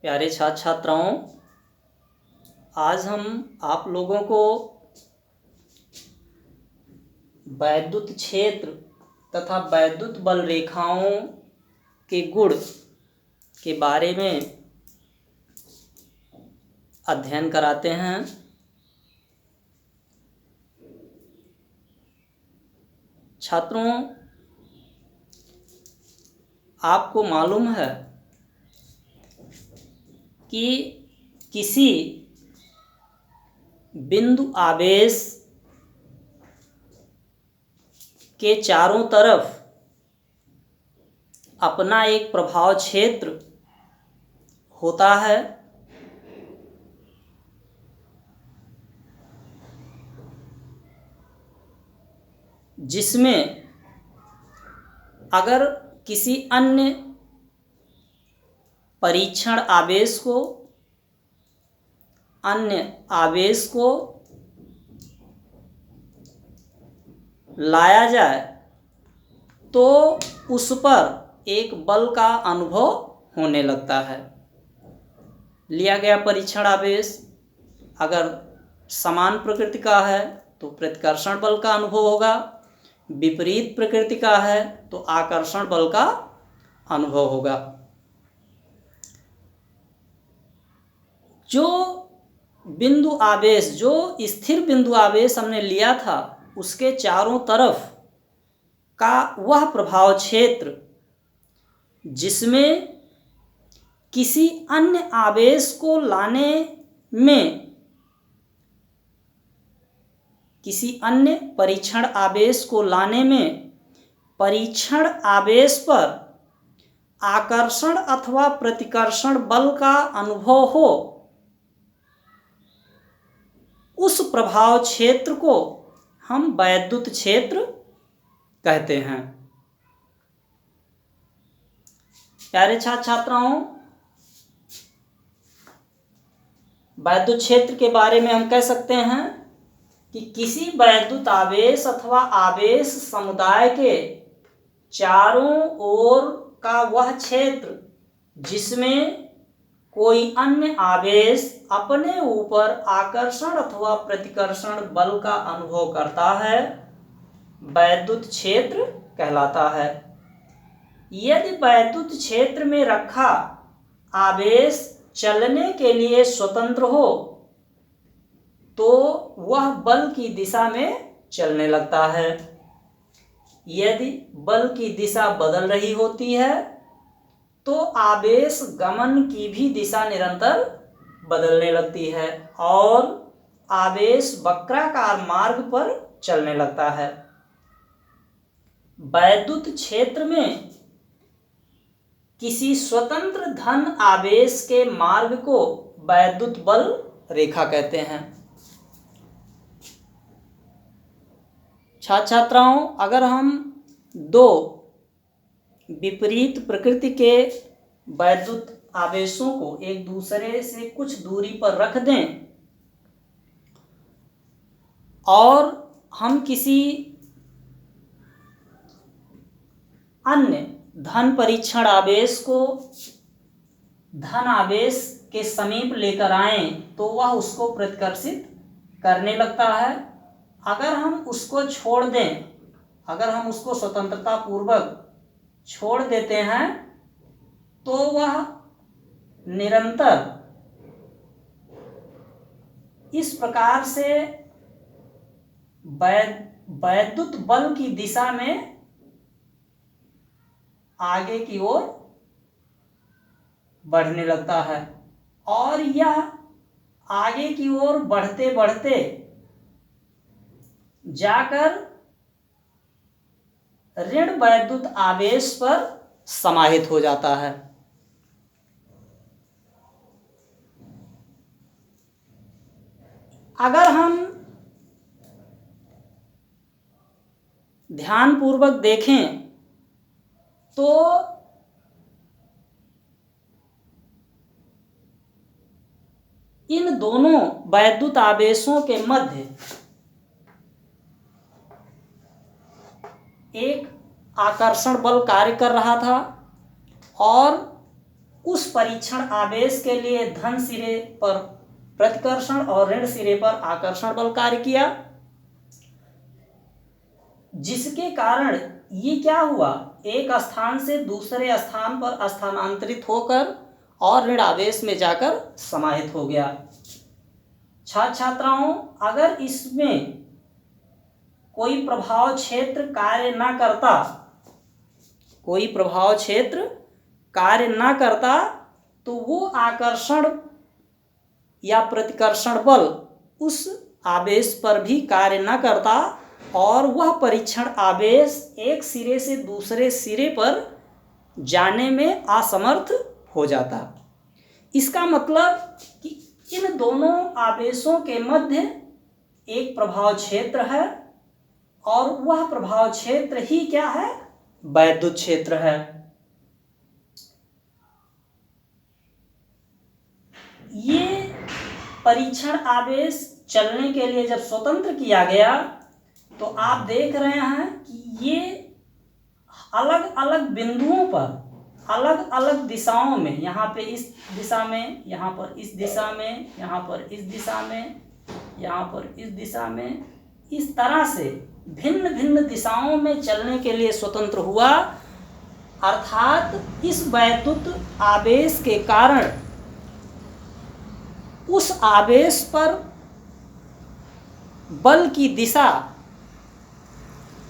प्यारे छात्र छात्राओं, आज हम आप लोगों को वैद्युत क्षेत्र तथा वैद्युत बल रेखाओं के गुण के बारे में अध्ययन कराते हैं। छात्रों, आपको मालूम है कि किसी बिंदु आवेश के चारों तरफ अपना एक प्रभाव क्षेत्र होता है, जिसमें अगर किसी अन्य परीक्षण आवेश को लाया जाए तो उस पर एक बल का अनुभव होने लगता है। लिया गया परीक्षण आवेश अगर समान प्रकृति का है तो प्रतिकर्षण बल का अनुभव होगा, विपरीत प्रकृति का है तो आकर्षण बल का अनुभव होगा। जो स्थिर बिंदु आवेश हमने लिया था उसके चारों तरफ का वह प्रभाव क्षेत्र जिसमें किसी अन्य आवेश को लाने में, किसी अन्य परीक्षण आवेश को लाने में परीक्षण आवेश पर आकर्षण अथवा प्रतिकर्षण बल का अनुभव हो, उस प्रभाव क्षेत्र को हम वैद्युत क्षेत्र कहते हैं। प्यारे छात्र छात्राओं, वैद्युत क्षेत्र के बारे में हम कह सकते हैं कि किसी वैद्युत आवेश अथवा आवेश समुदाय के चारों ओर का वह क्षेत्र जिसमें कोई अन्य आवेश अपने ऊपर आकर्षण अथवा प्रतिकर्षण बल का अनुभव करता है, वैद्युत क्षेत्र कहलाता है। यदि वैद्युत क्षेत्र में रखा आवेश चलने के लिए स्वतंत्र हो तो वह बल की दिशा में चलने लगता है। यदि बल की दिशा बदल रही होती है तो आवेश गमन की भी दिशा निरंतर बदलने लगती है और आवेश वक्राकार मार्ग पर चलने लगता है। वैद्युत क्षेत्र में किसी स्वतंत्र धन आवेश के मार्ग को वैद्युत बल रेखा कहते हैं। छात्र छात्राओं, अगर हम दो विपरीत प्रकृति के वैद्युत आवेशों को एक दूसरे से कुछ दूरी पर रख दें और हम किसी अन्य धन परीक्षण आवेश को धन आवेश के समीप लेकर आएं तो वह उसको प्रतिकर्षित करने लगता है। अगर हम उसको छोड़ दें, अगर हम उसको स्वतंत्रता पूर्वक छोड़ देते हैं तो वह निरंतर इस प्रकार से वैद्युत बल की दिशा में आगे की ओर बढ़ने लगता है और यह आगे की ओर बढ़ते बढ़ते जाकर ऋण वैद्युत आवेश पर समाहित हो जाता है। अगर हम ध्यानपूर्वक देखें तो इन दोनों वैद्युत आवेशों के मध्य एक आकर्षण बल कार्य कर रहा था और उस परीक्षण आवेश के लिए धन सिरे पर प्रतिकर्षण और ऋण सिरे पर आकर्षण बल कार्य किया, जिसके कारण ये क्या हुआ, एक स्थान से दूसरे स्थान पर स्थानांतरित होकर और ऋण आवेश में जाकर समाहित हो गया। छात्र छात्राओं, अगर इसमें कोई प्रभाव क्षेत्र कार्य ना करता, कोई प्रभाव क्षेत्र कार्य ना करता, तो वो आकर्षण या प्रतिकर्षण बल उस आवेश पर भी कार्य न करता और वह परीक्षण आवेश एक सिरे से दूसरे सिरे पर जाने में असमर्थ हो जाता। इसका मतलब कि इन दोनों आवेशों के मध्य एक प्रभाव क्षेत्र है और वह प्रभाव क्षेत्र ही क्या है, वैद्युत क्षेत्र है। ये परीक्षण आवेश चलने के लिए जब स्वतंत्र किया गया तो आप देख रहे हैं कि ये अलग अलग बिंदुओं पर अलग अलग दिशाओं में, यहाँ पे इस दिशा में, यहाँ पर इस दिशा में, यहाँ पर इस दिशा में, यहाँ पर इस दिशा में, इस तरह से भिन्न भिन्न दिशाओं में चलने के लिए स्वतंत्र हुआ। अर्थात इस वैद्युत आवेश के कारण उस आवेश पर बल की दिशा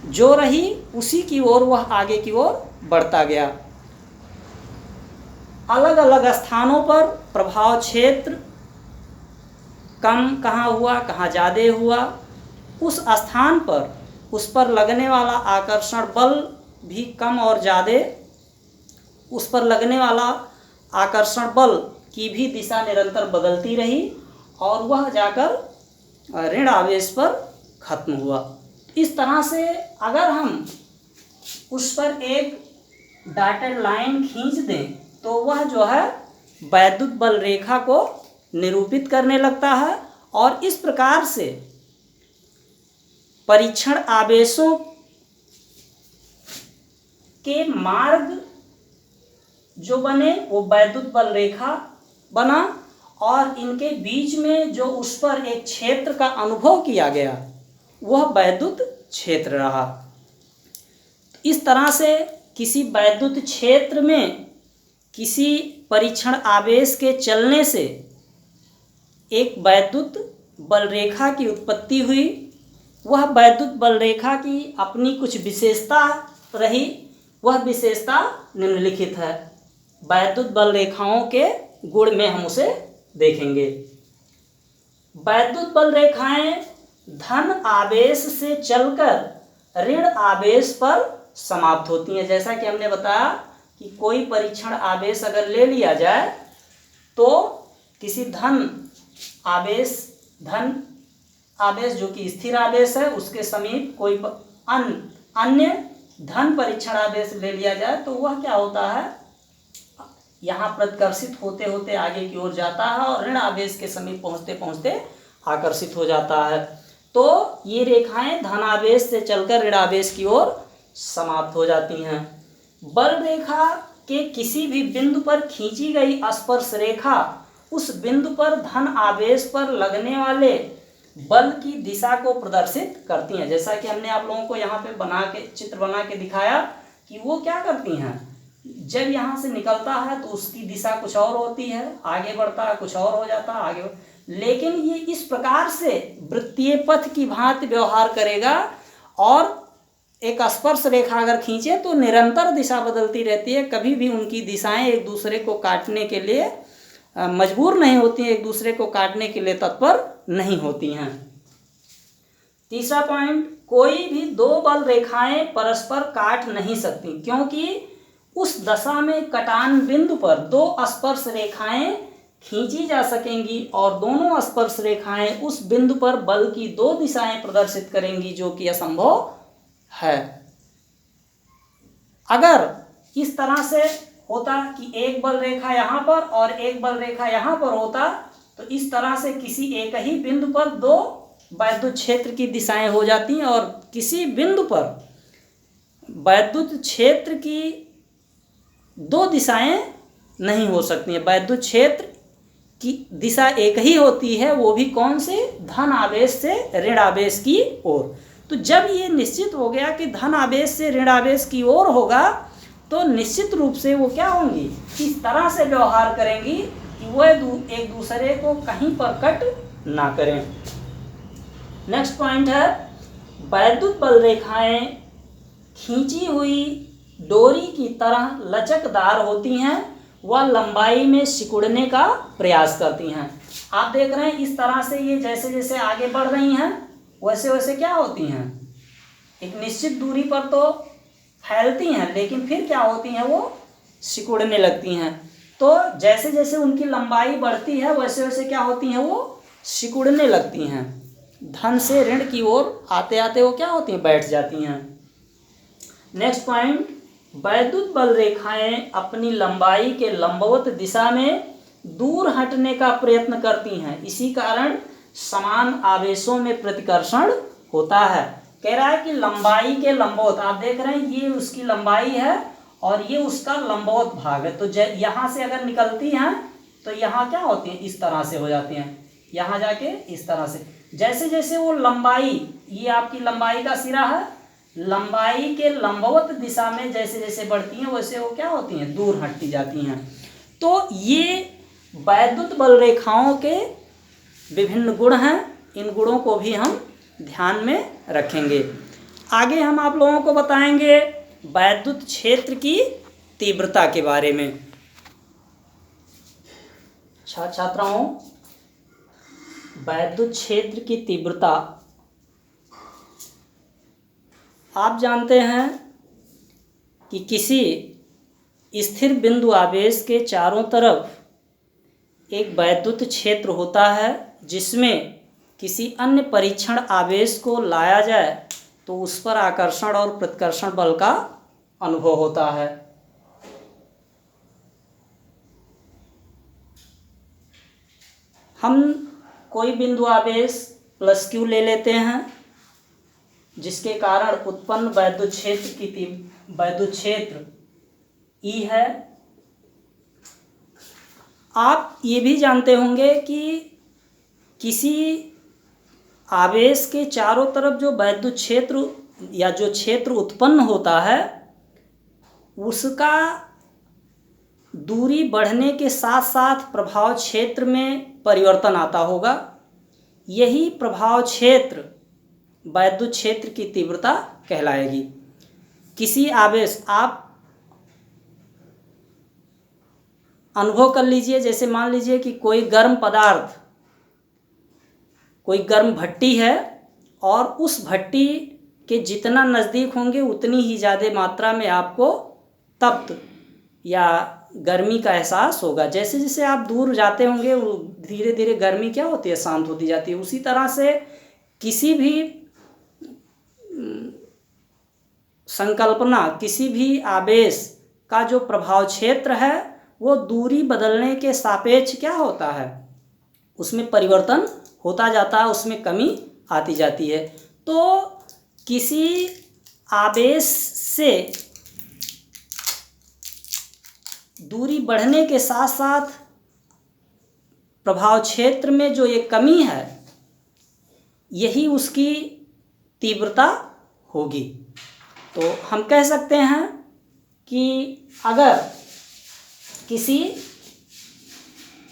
जो रही उसी की ओर वह आगे की ओर बढ़ता गया। अलग अलग स्थानों पर प्रभाव क्षेत्र कम कहाँ हुआ, कहाँ ज़्यादा हुआ, उस स्थान पर उस पर लगने वाला आकर्षण बल भी कम और ज़्यादा, उस पर लगने वाला आकर्षण बल की भी दिशा निरंतर बदलती रही और वह जाकर ऋण आवेश पर खत्म हुआ। इस तरह से अगर हम उस पर एक डॉटेड लाइन खींच दें तो वह जो है वैद्युत बल रेखा को निरूपित करने लगता है और इस प्रकार से परीक्षण आवेशों के मार्ग जो बने वो वैद्युत बल रेखा बना और इनके बीच में जो उस पर एक क्षेत्र का अनुभव किया गया वह वैद्युत क्षेत्र रहा। इस तरह से किसी वैद्युत क्षेत्र में किसी परीक्षण आवेश के चलने से एक वैद्युत बल रेखा की उत्पत्ति हुई। वह वैद्युत बल रेखा की अपनी कुछ विशेषता रही, वह विशेषता निम्नलिखित है। वैद्युत बल रेखाओं के गुण में हम उसे देखेंगे। वैद्युत बल रेखाएं धन आवेश से चलकर ऋण आवेश पर समाप्त होती हैं। जैसा कि हमने बताया कि कोई परीक्षण आवेश अगर ले लिया जाए तो किसी धन आवेश जो कि स्थिर आवेश है उसके समीप कोई अन्य धन परीक्षण आवेश ले लिया जाए तो वह क्या होता है, यहाँ प्रतिकर्षित होते होते आगे की ओर जाता है और ऋण आवेश के समीप पहुँचते पहुँचते आकर्षित हो जाता है। तो ये रेखाएं धन आवेश से चलकर ऋण आवेश की ओर समाप्त हो जाती हैं। बल रेखा के किसी भी बिंदु पर खींची गई स्पर्श रेखा उस बिंदु पर धन आवेश पर लगने वाले बल की दिशा को प्रदर्शित करती हैं। जैसा कि हमने आप लोगों को यहाँ पे चित्र बना के दिखाया कि वो क्या करती हैं, जब यहाँ से निकलता है तो उसकी दिशा कुछ और होती है, आगे बढ़ता है कुछ और हो जाता है आगे, लेकिन ये इस प्रकार से वृत्तीय पथ की भांति व्यवहार करेगा और एक स्पर्श रेखा अगर खींचे तो निरंतर दिशा बदलती रहती है। कभी भी उनकी दिशाएं एक दूसरे को काटने के लिए मजबूर नहीं होती हैं, एक दूसरे को काटने के लिए तत्पर नहीं होती हैं। तीसरा पॉइंट, कोई भी दो बल रेखाएं परस्पर काट नहीं सकती क्योंकि उस दशा में कटान बिंदु पर दो स्पर्श रेखाएं खींची जा सकेंगी और दोनों स्पर्श रेखाएं उस बिंदु पर बल की दो दिशाएं प्रदर्शित करेंगी जो कि असंभव है। अगर इस तरह से होता कि एक बल रेखा यहाँ पर और एक बल रेखा यहाँ पर होता तो इस तरह से किसी एक ही बिंदु पर दो वैद्युत क्षेत्र की दिशाएं हो जाती हैं और किसी बिंदु पर वैद्युत क्षेत्र की दो दिशाएं नहीं हो सकती हैं। वैद्युत क्षेत्र की दिशा एक ही होती है, वो भी कौन से, धन आवेश से ऋण आवेश की ओर। तो जब ये निश्चित हो गया कि धन आवेश से ऋण आवेश की ओर होगा, तो निश्चित रूप से वो क्या होंगी, इस तरह से व्यवहार करेंगी कि वो एक दूसरे को कहीं पर कट ना करें। नेक्स्ट पॉइंट है, वैद्युत बल रेखाएं खींची हुई डोरी की तरह लचकदार होती हैं व लंबाई में सिकुड़ने का प्रयास करती हैं। आप देख रहे हैं इस तरह से ये जैसे जैसे आगे बढ़ रही हैं वैसे वैसे क्या होती हैं, एक निश्चित दूरी पर तो फैलती हैं, लेकिन फिर क्या होती हैं, वो सिकुड़ने लगती हैं। तो जैसे जैसे उनकी लंबाई बढ़ती है वैसे वैसे क्या होती हैं, वो सिकुड़ने लगती हैं। धन से ऋण की ओर आते आते वो क्या होती हैं, बैठ जाती हैं। नेक्स्ट पॉइंट, वैद्युत बल रेखाएं अपनी लंबाई के लंबवत दिशा में दूर हटने का प्रयत्न करती हैं, इसी कारण समान आवेशों में प्रतिकर्षण होता है। कह रहा है कि लंबाई के लंबवत, आप देख रहे हैं ये उसकी लंबाई है और ये उसका लंबवत भाग है। तो यहाँ से अगर निकलती हैं तो यहाँ क्या होती हैं, इस तरह से हो जाती हैं, यहाँ जाके इस तरह से। जैसे जैसे वो लंबाई, ये आपकी लंबाई का सिरा है, लंबाई के लंबवत दिशा में जैसे जैसे बढ़ती हैं वैसे वो क्या होती हैं, दूर हटती जाती हैं। तो ये वैद्युत बल रेखाओं के विभिन्न गुण हैं, इन गुणों को भी हम ध्यान में रखेंगे। आगे हम आप लोगों को बताएंगे वैद्युत क्षेत्र की तीव्रता के बारे में। छात्राओं, वैद्युत क्षेत्र की तीव्रता, आप जानते हैं कि किसी स्थिर बिंदु आवेश के चारों तरफ एक वैद्युत क्षेत्र होता है, जिसमें किसी अन्य परीक्षण आवेश को लाया जाए तो उस पर आकर्षण और प्रतिकर्षण बल का अनुभव होता है। हम कोई बिंदु आवेश प्लस Q ले लेते हैं, जिसके कारण उत्पन्न वैद्युत क्षेत्र E है। आप ये भी जानते होंगे कि किसी आवेश के चारों तरफ जो वैद्युत क्षेत्र या जो क्षेत्र उत्पन्न होता है, उसका दूरी बढ़ने के साथ साथ प्रभाव क्षेत्र में परिवर्तन आता होगा। यही प्रभाव क्षेत्र वैद्युत क्षेत्र की तीव्रता कहलाएगी। किसी आवेश, आप अनुभव कर लीजिए, जैसे मान लीजिए कि कोई गर्म पदार्थ, कोई गर्म भट्टी है और उस भट्टी के जितना नज़दीक होंगे उतनी ही ज़्यादा मात्रा में आपको तप्त या गर्मी का एहसास होगा। जैसे जैसे आप दूर जाते होंगे धीरे धीरे गर्मी क्या होती है, शांत होती जाती है। उसी तरह से किसी भी संकल्पना, किसी भी आवेश का जो प्रभाव क्षेत्र है वो दूरी बदलने के सापेक्ष क्या होता है, उसमें परिवर्तन होता जाता है, उसमें कमी आती जाती है। तो किसी आवेश से दूरी बढ़ने के साथ साथ प्रभाव क्षेत्र में जो ये कमी है, यही उसकी तीव्रता होगी। तो हम कह सकते हैं कि अगर किसी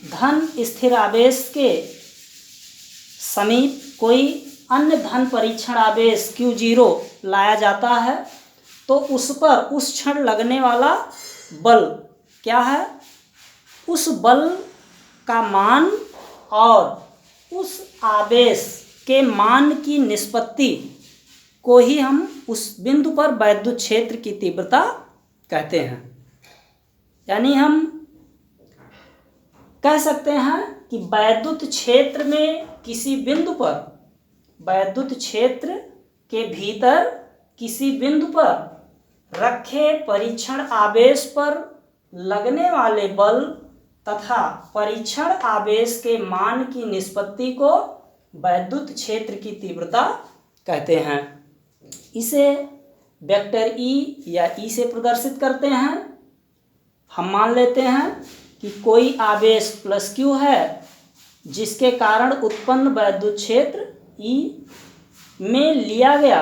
धन स्थिर आवेश के समीप कोई अन्य धन परीक्षण आवेश Q0 लाया जाता है तो उस पर उस क्षण लगने वाला बल क्या है, उस बल का मान और उस आवेश के मान की निष्पत्ति को ही हम उस बिंदु पर वैद्युत क्षेत्र की तीव्रता कहते हैं। यानी हम कह सकते हैं कि वैद्युत क्षेत्र में किसी बिंदु पर, वैद्युत क्षेत्र के भीतर किसी बिंदु पर रखे परीक्षण आवेश पर लगने वाले बल तथा परीक्षण आवेश के मान की निष्पत्ति को वैद्युत क्षेत्र की तीव्रता कहते हैं। इसे वेक्टर E या E से प्रदर्शित करते हैं। हम मान लेते हैं कि कोई आवेश प्लस क्यू है जिसके कारण उत्पन्न वैद्युत क्षेत्र E में लिया गया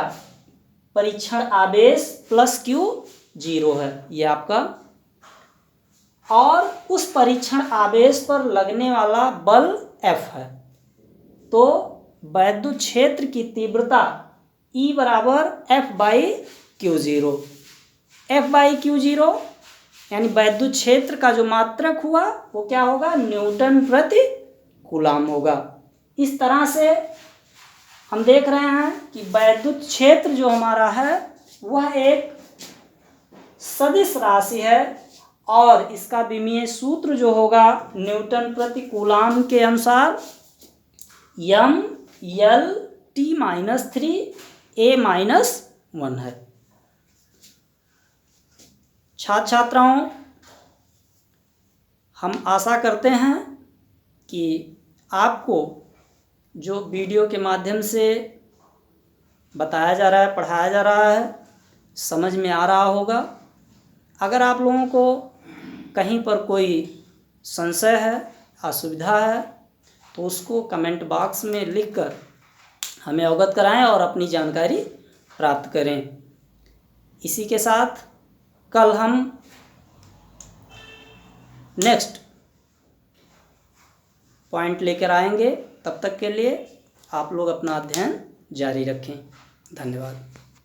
परीक्षण आवेश प्लस क्यू 0 है, ये आपका। और उस परीक्षण आवेश पर लगने वाला बल F है। तो वैद्युत क्षेत्र की तीव्रता E बराबर F/Q0। F/Q0 यानी वैद्युत क्षेत्र का जो मात्रक हुआ वो क्या होगा, न्यूटन प्रति कूलाम होगा। इस तरह से हम देख रहे हैं कि वैद्युत क्षेत्र जो हमारा है वह एक सदिश राशि है और इसका विमीय सूत्र जो होगा न्यूटन प्रति कूलाम के अनुसार M/L/T-3A-1 है। छात्र छात्राओं, हम आशा करते हैं कि आपको जो वीडियो के माध्यम से बताया जा रहा है, पढ़ाया जा रहा है, समझ में आ रहा होगा। अगर आप लोगों को कहीं पर कोई संशय है, असुविधा है, तो उसको कमेंट बॉक्स में लिखकर हमें अवगत कराएं और अपनी जानकारी प्राप्त करें। इसी के साथ कल हम नेक्स्ट पॉइंट लेकर आएंगे। तब तक के लिए आप लोग अपना अध्ययन जारी रखें। धन्यवाद।